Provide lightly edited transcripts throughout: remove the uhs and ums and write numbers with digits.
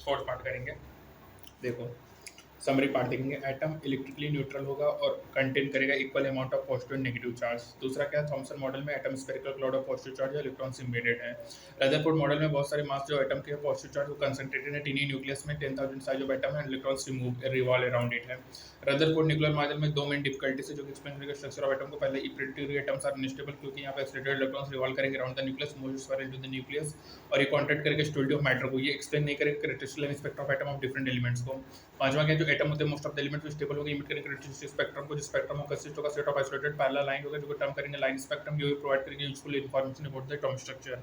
Fourth part करेंगे। देखो, summary part देखेंगे। एटम इलेक्ट्रिकली न्यूट्रल होगा और कंटेन करेगा equal amount of positive and negative charge. दूसरा क्या है, थॉमसन मॉडल में atom spherical cloud of positive charge या इलेक्ट्रॉन्स एम्बेडेड है। रदरफोर्ड मॉडल में बहुत सारे मास जो एटम के पॉजिटिव चार्ज वो कंसंट्रेटेड है टीनी न्यूक्लियस में 10,000 साइज ऑफ एटम है, इलेक्ट्रॉन्स रिवॉल्व अराउंड इट है। रदरफोर्ड न्यूक्लियर मॉडल में दो मेन डिफिकल्टीज है जो कि एक्सप्लेन करेगा स्ट्रक्चर ऑफ एटम को। पहले इप्रिटेटरी एटम्स आर अनस्टेबल क्योंकि यहाँ पे एक्सीलरेटेड इलेक्ट्रॉन्स रिवॉल्व करेंगे around the nucleus, moves for into the nucleus, और ये कॉन्ट्रैक्ट करेगा स्टेबिलिटी ऑफ मैटर को। ये एक्सप्लेन नहीं करेगा characteristic spectrum of atom of different elements को। पांचवा क्या, जो एटम होते हैं most of the elements stable होगा, इमिट करेंगे कैरेक्टरिस्टिक स्पेक्ट्रम को, जो स्पेक्ट्रम ऑफ कंसिस्ट होगा set of isolated parallel line होगा, जो टर्म करेंगे लाइन स्पेक्ट्रम, जो प्रोवाइड करेंगे useful information about the atomic structure.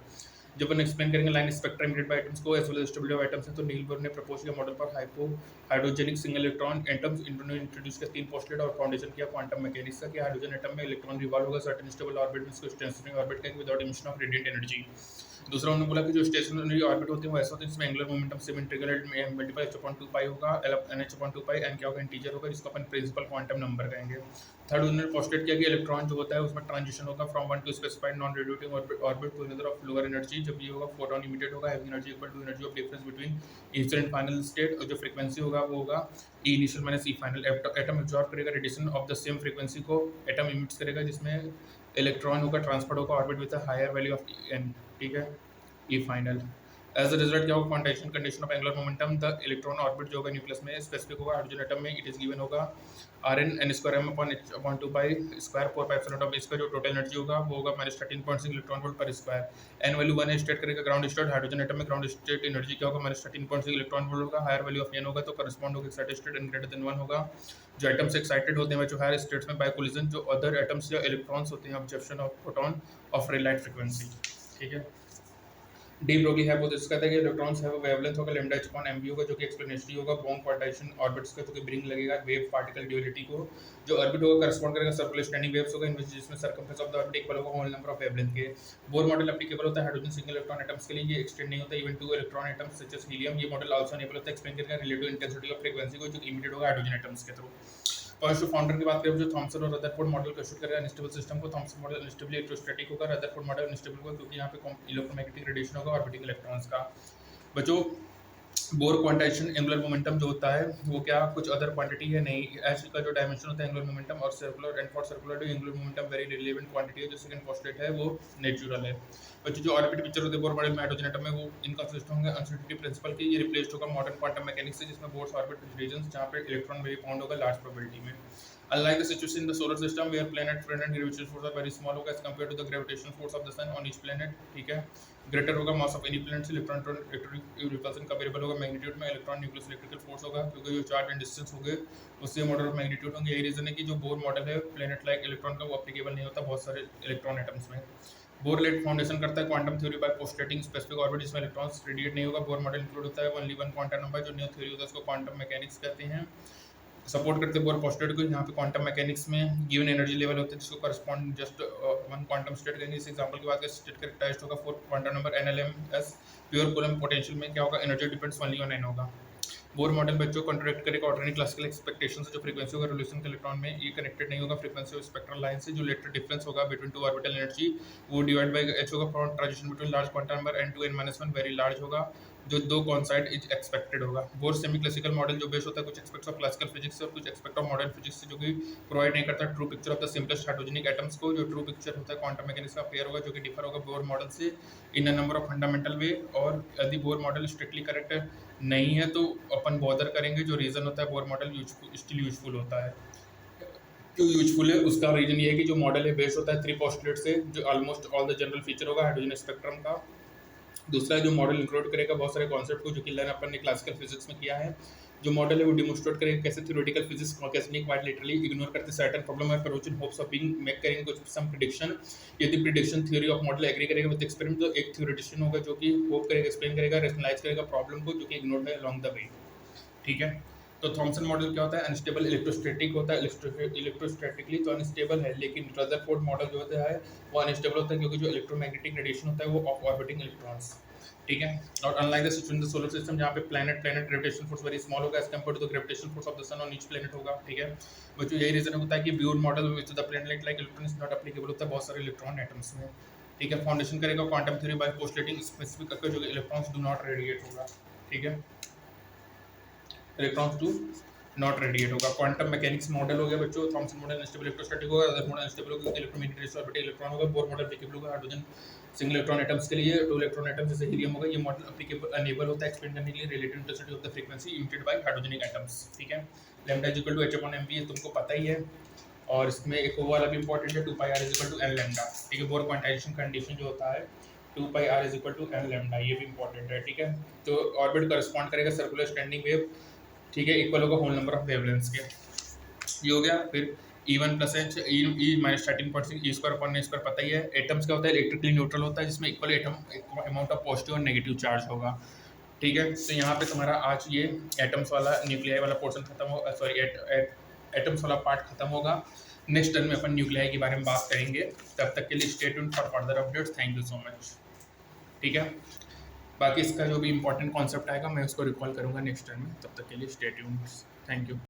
जब हम एक्सप्लेन करेंगे line spectrum emitted by atoms को as well as stability of atoms है, तो नील बोर ने प्रपोज किया model for hydrogenic single electron atoms. इन्होंने इंट्रोड्यूस किया तीन पोस्टुलेट और फाउंडेशन किया क्वांटम मैकेनिक्स का कि हाइड्रोजन एटम में इलेक्ट्रॉन रिवॉल्व होगा सर्टेन स्टेबल ऑर्बिट में, इसको स्टेशनरी ऑर्बिट कहेंगे without emission of radiant energy. दूसरा उन्होंने बोला कि जो स्टेशनरी ऑर्बिट होते हैं वो ऐसा होते हैं जिसमें एंगुलर मोमेंटम सेम इंटीग्रल में मल्टीपल h/2 होगा, nh/2 एन क्या होगा, इंटीजर होगा, जिसको अपन प्रिंसिपल क्वांटम नंबर कहेंगे। थर्ड उन्होंने पोस्टुलेट किया कि इलेक्ट्रॉन जो होता है उसमें ट्रांजिशन होगा from one to specified non radiative orbit to another of lower energy. जब ये होगा फोटोन इमिटेड होगा having energy equal to energy of difference between initial and final state, और जो फ्रीक्वेंसी होगा वो होगा E initial minus E final. Atom absorb करेगा radiation of the same frequency को, एटम इमिट्स करेगा जिसमें इलेक्ट्रॉन होगा ट्रांसफर होगा orbit with a higher value of n, ठीक है, E final. As a result क्या होगा, quantization condition of angular momentum, the electron orbit जो होगा न्यूक्लियस में स्पेसिफिक होगा। हाइड्रोजन एटम में इट इज गिवन होगा Rn n square m upon h/2 pi square 4 pi epsilon of इसका जो टोटल एनर्जी होगा वो होगा -13.6 electron volt per square. N value 1 state करेगा ग्राउंड स्टेट, हाइड्रोजन एटम में ग्राउंड स्टेट एनर्जी क्या होगा -13.6 इलेक्ट्रॉन वोल्ट होगा। हायर वैल्यू ऑफ n होगा तो करस्पॉन्ड होगा excited state n greater than 1 होगा। जो एटम्स एक्साइटेड होते हैं जो हायर स्टेट्स में बाय कोलिजन जो अदर एटम्स या इलेक्ट्रॉन्स होते हैं ऑब्जर्प्शन ऑफ फोटोन ऑफ रे लाइट फ्रीक्वेंसी, ठीक है। डी ब्रोगली है वो कहता है कि इलेक्ट्रॉन्स है वो वेवलेंथ होगा लैम्डा h/mv होगा जो कि एक्सप्लेनेटरी होगा बोर्न क्वांटाइजेशन ऑर्बिट्स का, जो कि ब्रिंग लगेगा वेव पार्टिकल ड्यूअलिटी को। जो ऑर्बिट होगा करस्पॉन्ड करेगा सर्कुलर स्टैंडिंग वेव्स होगा इन जिसमें circumference of the orbit equal होगा होल नंबर ऑफ वेवलेंथ के। बोर मॉडल एप्लीकेबल होता है हाइड्रोजन सिंगल इलेक्ट्रॉन एटम्स के लिए, ये एक्सटेंड नहीं होता even two electron atoms such as helium. ये मॉडल आल्सो एनेबल होता है एक्सप्लेन करेगा रिलेटिव इंटेंसिटी ऑफ फ्रीक्वेंसी को जो इमिटेड होगा हाइड्रोजन एटम्स के थ्रू। पॉजिटिव फाउंडर की बात करें जो थॉमसन और रदरफोर्ड मॉडल का शूट करेगा अनस्टेबल सिस्टम को। थॉमसन मॉडल अनस्टेबल इलेक्ट्रोस्टैटिक होगा, रदरफोर्ड मॉडल अनस्टेबल होगा क्योंकि यहाँ पे इलेक्ट्रोमैग्नेटिक रेडिएशन होगा ऑर्बिटिंग इलेक्ट्रॉन्स का। बच्चों, बोर क्वांटाइजेशन एंगुलर मोमेंटम जो होता है वो क्या कुछ अदर क्वांटिटी है नहीं, एच का जो डायमेंशन होता है एंगुलर मोमेंटम, और circular and for circular angular momentum very relevant quantity है। जो सेकंड पोस्टुलेट है वो नेचुरल है। बच्चों, जो ऑर्बिट पिक्चर होते हैं बोर मॉडल में हाइड्रोजन एटम में वो इनकंसिस्टेंट होंगे अनसर्टेनिटी प्रिंसिपल के। ये रिप्लेस्ड होगा मॉडर्न क्वांटम मैकेनिक्स से जिसमें बोर्स ऑर्बिट रीजंस जहां पे इलेक्ट्रॉन वेरी फाउंड होगा लार्ज प्रोबेबिलिटी में। Unlike the situation in the solar system where planet friend and gravitational force are very small होगा as compared to the gravitational force of the sun on each planet, ठीक है। Greater होगा mass of any planet से, electron repulsion comparable होगा magnitude में, electron nucleus electrical force होगा क्योंकि जो चार्ज एंड डिस्टेंस होंगे उससे मॉडल ऑफ मैग्नीट्यूड होंगे। यही रीजन है कि जो बोर मॉडल है प्लैनेट लाइक इलेक्ट्रॉन का वो एप्लीकेबल नहीं होता बहुत सारे इलेक्ट्रॉन एटम्स में। बोर लेट फाउंडेशन करता है quantum theory by postulating specific orbit जिसमें इलेक्ट्रॉन्स रेडिएट नहीं होगा। बोर मॉडल इंक्लूड होता है ओनली वन क्वांटम नंबर जो न्यू थ्योरी होता है उसको क्वांटम मैकेनिक्स कहते हैं। सपोर्ट करते हैं बोर पोस्टुलेट को। यहाँ पे क्वांटम मैकेनिक्स में गिवन एनर्जी लेवल होते हैं जिसको correspond just one quantum state कहेंगे। इस एग्जांपल की बात करें स्टेट कैरेक्टराइज्ड होगा four quantum number NLMS। Pure coulomb potential में क्या होगा energy depends only on n होगा। बोर मॉडल बच्चों कॉन्ट्रैक्ट करेगा ऑर्डिनरी क्लासिकल एक्सपेक्टेशन से। जो फ्रीक्वेंसी होगा रेवोल्यूशन के इलेक्ट्रॉन में ये कनेक्टेड नहीं होगा फ्रीक्वेंसी ऑफ स्पेक्ट्रल लाइन से। जो लेटर डिफरेंस होगा बिटवीन टू ऑर्बिटल एनर्जी वो डिवाइड बाय h होगा from transition between large quantum number n to n-1 very large होगा जो दो कॉन्साइड इज एक्सपेक्टेड होगा। बोर सेमी क्लासिकल मॉडल जो बेस होता है कुछ एक्सपेक्ट्स ऑफ क्लासिकल फिजिक्स से और कुछ एक्सपेक्ट ऑफ मॉडर्न फिजिक्स से, जो कि प्रोवाइड नहीं करता true picture of the simplest hydrogenic atoms को। जो ट्रू पिक्चर होता है क्वांटम मैकेनिक्स का पेयर होगा जो कि डिफर होगा बोर मॉडल से in a number of fundamental way. और यदि बोर मॉडल स्ट्रिक्टली करेक्ट नहीं है तो अपन बॉदर करेंगे। जो रीजन होता है बोर मॉडल स्टिल यूजफुल होता है। क्यों यूजफुल है उसका रीजन ये है कि जो मॉडल है बेस होता है थ्री पोस्टुलेट से जो almost all the general feature होगा हाइड्रोजन स्पेक्ट्रम का। दूसरा जो मॉडल इंक्लूड करेगा बहुत सारे कॉन्सेप्ट को जो कि लर्न अपन ने क्लासिकल फिजिक्स में किया है। जो मॉडल है वो डिमोन्स्ट्रेट करेगा कैसे थ्योरेटिकल फिजिक्स कैसे नहीं क्वाइट लिटरली इग्नोर करते सर्टेन प्रॉब्लम है पर which in hopes of being make करेंगे कुछ सम प्रेडिक्शन। यदि prediction theory of model agree करेगा विद एक्सपेरिमेंट तो एक थ्योरेटिशियन होगा जो कि होप करेगा एक्सप्लेन करेगा रेशनलाइज करेगा प्रॉब्लम को जो कि इग्नोर्ड है अलोंग द वे, ठीक है। तो थॉमसन मॉडल क्या होता है अनस्टेबल इलेक्ट्रोस्टैटिक होता है। इलेक्ट्रोस्टैटिकली तो अनस्टेबल है लेकिन रदरफोर्ड मॉडल जो होता है वो अनस्टेबल होता है क्योंकि जो इलेक्ट्रोमैग्नेटिक रेडिएशन होता है वो ऑफ ऑर्बिटिंग इलेक्ट्रॉन्स, ठीक है। और unlike the situation in the solar system जहाँ पे planet gravitational force very small होगा as compare to the gravitational force of the sun on each planet होगा, ठीक है। बच्चों यही रीजन होता है कि Bohr model with the planet like electron is not applicable होता है बहुत सारे इलेक्ट्रॉन एटम्स में, ठीक है। फाउंडेशन करेगा quantum theory by postulating specific जो इलेक्ट्रॉन्स डू नॉट रेडिएट होगा, ठीक है। इलेक्ट्रॉन्स टू नॉट रेडिएट होगा। क्वांटम मैकेनिक्स मॉडल हो गया बच्चों, थॉमसन मॉडल अनस्टेबल इलेक्ट्रोस्टैटिक होगा, अदर मॉडल अनस्टेबल होगा, इलेक्ट्रोमैग्नेटिक ऑर्बिटल इलेक्ट्रॉन होगा, बोर मॉडल एप्लीकेबल होगा हाइड्रोजन सिंगल इलेक्ट्रॉन एटम्स के लिए, 2 इलेक्ट्रॉन एटम्स जैसे हीलियम होगा। ये मॉडल एप्लीकेबल अनेबल होता है एक्सप्लेन करने के लिए relative intensity of the frequency emitted by hydrogenic atoms, ठीक है। Lambda is equal to h/mv, ये तुमको पता ही है। और इसमें एक वो वाला भी इंपॉर्टेंट है 2 pi r is equal to n lambda, ठीक है। बोर क्वांटाइजेशन कंडीशन जो होता है 2 pi r is equal to n lambda, ये भी इंपॉर्टेंट है, ठीक है। तो ऑर्बिट करस्पॉन्ड करेगा सर्कुलर स्टैंडिंग वेव, ठीक है, इक्वल होगा होल नंबर ऑफ वेवलेंथ्स के, ये हो गया। फिर E1 plus H E minus 13.6 E square upon ए स्क्वायर पता ही है। एटम्स क्या होता है, इलेक्ट्रिकली न्यूट्रल होता है जिसमें equal atom amount of positive और नेगेटिव चार्ज होगा, ठीक है। तो यहाँ पे तुम्हारा आज ये एटम्स वाला न्यूक्लियाई वाला पोर्शन खत्म हो, सॉरी एटम्स वाला पार्ट खत्म होगा। नेक्स्ट टर्म में अपन न्यूक्लियाई के बारे में बात करेंगे। तब तक के लिए stay tuned for further updates. Thank you so much, ठीक है। बाकी इसका जो भी इंपॉर्टेंट कॉन्सेप्ट आएगा मैं उसको रिकॉल करूँगा नेक्स्ट टर्म में। तब तक के लिए स्टे ट्यून्ड। Thank you.